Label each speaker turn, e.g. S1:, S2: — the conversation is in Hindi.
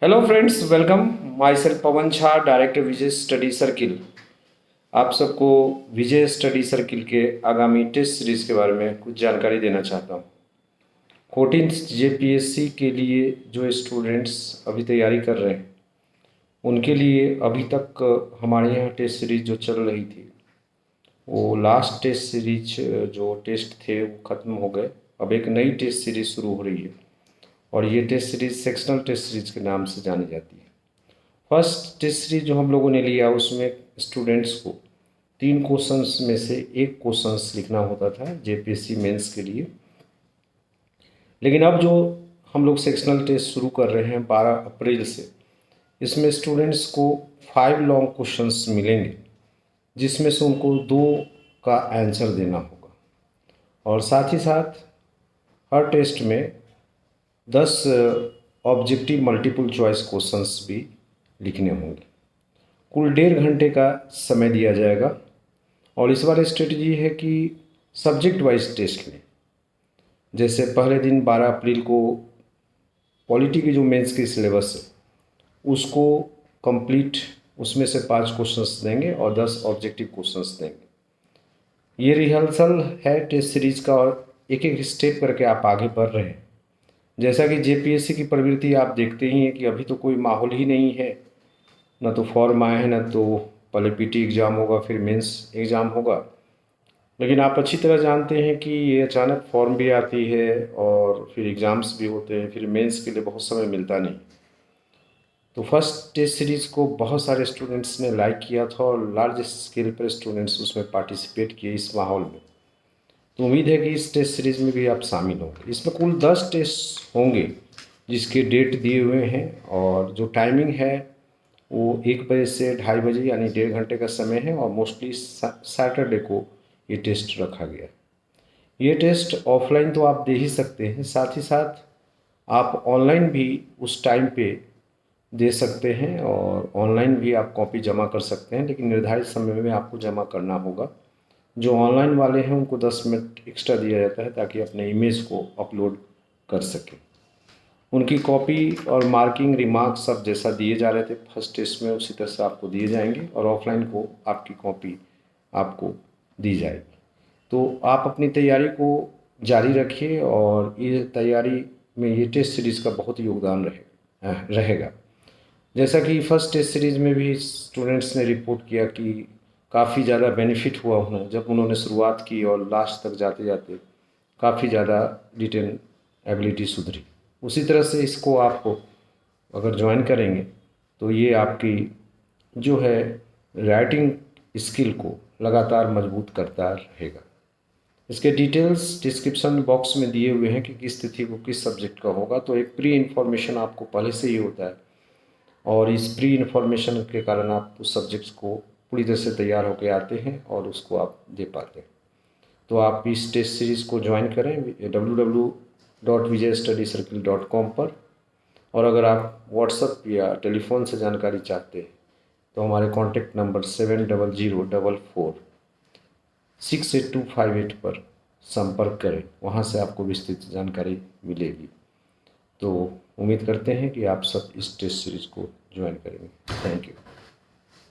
S1: Hello friends, welcome. My self Pawan Jha, director Vijay study circle. आप सबको विजय स्टडी सर्किल के आगामी टेस्ट सीरीज़ के बारे में कुछ जानकारी देना चाहता हूँ। 14th जेपीएससी के लिए जो स्टूडेंट्स अभी तैयारी कर रहे हैं उनके लिए अभी तक हमारे यहाँ टेस्ट सीरीज़ जो चल रही थी वो लास्ट टेस्ट सीरीज जो टेस्ट थे वो ख़त्म हो गए। अब एक नई टेस्ट सीरीज़ शुरू हो रही है और ये test series sectional test series के नाम से जानी जाती है। फर्स्ट टेस्ट सीरीज जो हम लोगों ने लिया उसमें स्टूडेंट्स को 3 क्वेश्चंस में से एक क्वेश्चंस लिखना होता था जेपीएससी मेंस के लिए। लेकिन अब जो हम लोग सेक्शनल टेस्ट शुरू कर रहे हैं 12 अप्रैल से, इसमें स्टूडेंट्स को 5 लॉन्ग क्वेश्चंस मिलेंगे जिसमें से उनको 2 का आंसर देना होगा और साथ ही साथ हर टेस्ट में 10 ऑब्जेक्टिव मल्टीपल चॉइस क्वेश्चंस भी लिखने होंगे। कुल 1.5 घंटे का समय दिया जाएगा और इस बार स्ट्रेटजी है कि सब्जेक्ट वाइज टेस्ट लें। जैसे पहले दिन 12 अप्रैल को पॉलिटी की जो मेंस की सिलेबस है उसको कंप्लीट, उसमें से 5 क्वेश्चंस देंगे और 10 ऑब्जेक्टिव क्वेश्चंस देंगे। ये रिहर्सल है टेस्ट सीरीज़ का और एक एक स्टेप करके आप आगे बढ़ रहे हैं। जैसा कि जेपीएससी की प्रवृत्ति आप देखते ही हैं कि अभी तो कोई माहौल ही नहीं है, ना तो फॉर्म आए हैं, ना तो पहले पीटी एग्ज़ाम होगा फिर मेंस एग्ज़ाम होगा। लेकिन आप अच्छी तरह जानते हैं कि ये अचानक फॉर्म भी आती है और फिर एग्ज़ाम्स भी होते हैं, फिर मेंस के लिए बहुत समय मिलता नहीं। तो फर्स्ट टेस्ट सीरीज़ को बहुत सारे स्टूडेंट्स ने लाइक किया था और लार्ज स्केल पर स्टूडेंट्स उसमें पार्टिसिपेट किए इस माहौल में। तो उम्मीद है कि इस टेस्ट सीरीज़ में भी आप शामिल होंगे। इसमें कुल 10 टेस्ट होंगे जिसके डेट दिए हुए हैं और जो टाइमिंग है वो 1 बजे से 2:30 बजे यानी 1.5 घंटे का समय है और मोस्टली सैटरडे को ये टेस्ट रखा गया। ये टेस्ट ऑफलाइन तो आप दे ही सकते हैं, साथ ही साथ आप ऑनलाइन भी उस टाइम पे दे सकते हैं और ऑनलाइन भी आप कॉपी जमा कर सकते हैं, लेकिन निर्धारित समय में आपको जमा करना होगा। जो ऑनलाइन वाले हैं उनको 10 मिनट एक्स्ट्रा दिया जाता है ताकि अपने इमेज को अपलोड कर सकें। उनकी कॉपी और मार्किंग रिमार्क सब जैसा दिए जा रहे थे फर्स्ट टेस्ट में उसी तरह से आपको दिए जाएंगे और ऑफलाइन को आपकी कॉपी आपको दी जाएगी। तो आप अपनी तैयारी को जारी रखिए और ये तैयारी में ये टेस्ट सीरीज़ का बहुत योगदान रहेगा। जैसा कि फर्स्ट टेस्ट सीरीज़ में भी स्टूडेंट्स ने रिपोर्ट किया कि काफ़ी ज़्यादा बेनिफिट हुआ उन्हें जब उन्होंने शुरुआत की और लास्ट तक जाते जाते काफ़ी ज़्यादा रिटेन एबिलिटी सुधरी। उसी तरह से इसको आपको अगर ज्वाइन करेंगे तो ये आपकी जो है राइटिंग स्किल को लगातार मजबूत करता रहेगा। इसके डिटेल्स डिस्क्रिप्शन बॉक्स में दिए हुए हैं कि किस तिथि को किस सब्जेक्ट का होगा। तो एक प्री इन्फॉर्मेशन आपको पहले से ही होता है और इस प्री इन्फॉर्मेशन के कारण आप उस सब्जेक्ट्स को पूरी तरह से तैयार होकर आते हैं और उसको आप दे पाते हैं। तो आप इस टेस्ट सीरीज़ को ज्वाइन करें www.vijaystudycircle.com पर। और अगर आप व्हाट्सएप या टेलीफोन से जानकारी चाहते हैं तो हमारे कॉन्टैक्ट नंबर 7004468258 पर संपर्क करें, वहाँ से आपको विस्तृत जानकारी मिलेगी। तो उम्मीद करते हैं कि आप सब इस टेस्ट सीरीज़ को ज्वाइन करेंगे। Thank you.